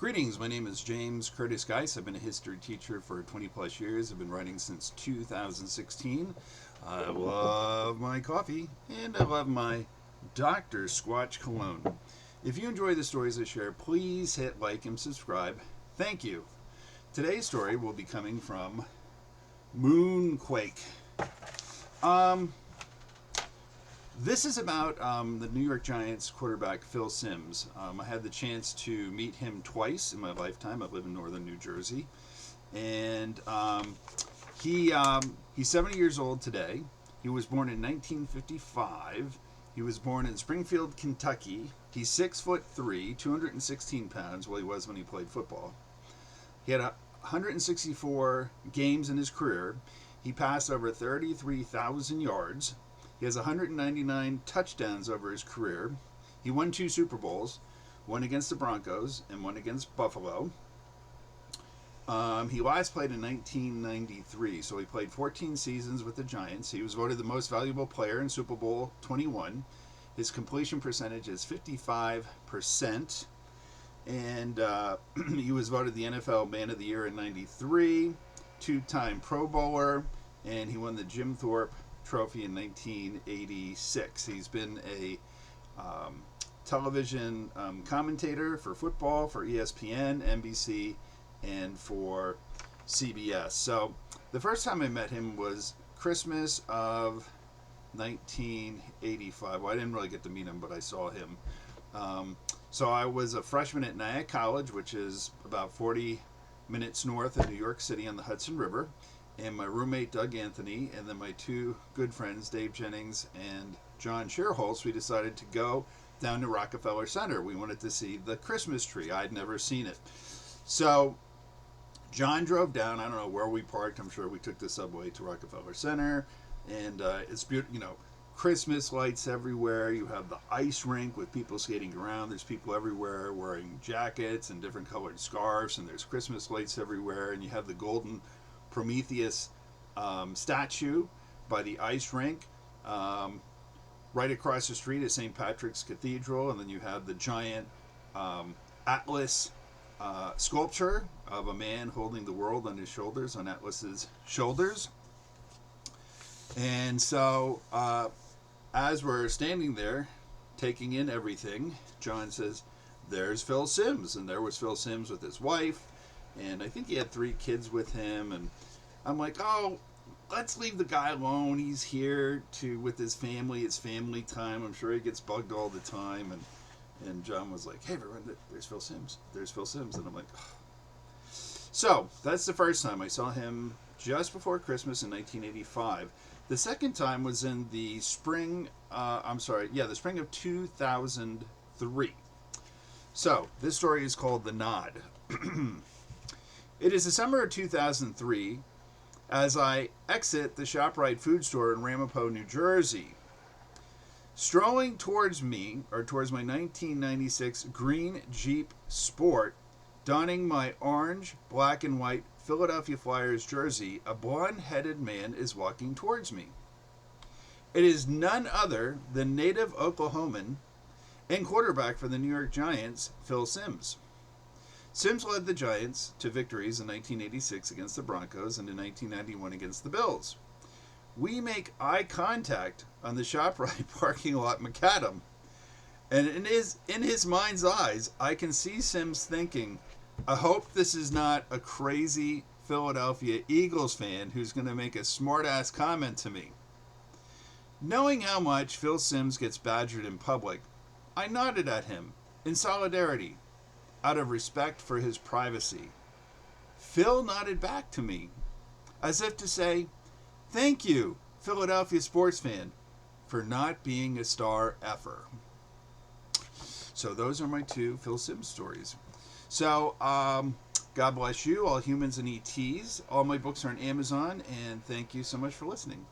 Greetings, my name is James Curtis Geis. I've been a history teacher for 20 plus years. I've been writing since 2016. I love my coffee and I love my Dr. Squatch cologne. If you enjoy the stories I share, please hit like and subscribe. Thank you. Today's story will be coming from Moon Quake. This is about the New York Giants quarterback Phil Simms. I had the chance to meet him twice in my lifetime. I live in northern New Jersey, and he's 70 years old today. He was born in 1955. He was born in Springfield, Kentucky. He's 6'3", 216 pounds. Well, he was when he played football. He had 164 games in his career. He passed over 33,000 yards. He has 199 touchdowns over his career. He won 2 Super Bowls, one against the Broncos and one against Buffalo. He last played in 1993, so he played 14 seasons with the Giants. He was voted the most valuable player in Super Bowl 21. His completion percentage is 55%. And he was voted the NFL Man of the Year in 93, 2-time Pro Bowler, and he won the Jim Thorpe Trophy in 1986. He's been a television commentator for football, for ESPN, NBC, and for CBS. So the first time I met him was Christmas of 1985. Well, I didn't really get to meet him, but I saw him. So I was a freshman at Nyack College, which is about 40 minutes north of New York City on the Hudson River. And my roommate, Doug Anthony, and then my 2 good friends, Dave Jennings and John Sherholz, we decided to go down to Rockefeller Center. We wanted to see the Christmas tree. I'd never seen it. So John drove down. I don't know where we parked. I'm sure we took the subway to Rockefeller Center. And it's beautiful, Christmas lights everywhere. You have the ice rink with people skating around. There's people everywhere wearing jackets and different colored scarves. And there's Christmas lights everywhere. And you have the golden Prometheus statue by the ice rink. Right across the street is St. Patrick's Cathedral, and then you have the giant Atlas sculpture of a man holding the world on his shoulders, on Atlas's shoulders. And so as we're standing there taking in everything, John says, "There's Phil Simms." And there was Phil Simms with his wife, and I think he had 3 kids with him. And I'm like, oh, let's leave the guy alone. He's here with his family. It's family time. I'm sure he gets bugged all the time. And John was like, "Hey, everyone, there's Phil Simms. There's Phil Simms." And I'm like, oh. So that's the first time I saw him, just before Christmas in 1985. The second time was in the spring, the spring of 2003. So this story is called The Nod. It is the summer of 2003 as I exit the ShopRite food store in Ramapo, New Jersey. Strolling towards my 1996 green Jeep Sport, donning my orange, black, and white Philadelphia Flyers jersey, a blonde-headed man is walking towards me. It is none other than native Oklahoman and quarterback for the New York Giants, Phil Simms. Simms led the Giants to victories in 1986 against the Broncos and in 1991 against the Bills. We make eye contact on the ShopRite parking lot macadam, and in his mind's eyes, I can see Simms thinking, "I hope this is not a crazy Philadelphia Eagles fan who's going to make a smart-ass comment to me." Knowing how much Phil Simms gets badgered in public, I nodded at him in solidarity, out of respect for his privacy. Phil nodded back to me, as if to say, "Thank you, Philadelphia sports fan, for not being a star effer." So those are my 2 Phil Simms stories. So, God bless you, all humans and ETs. All my books are on Amazon, and thank you so much for listening.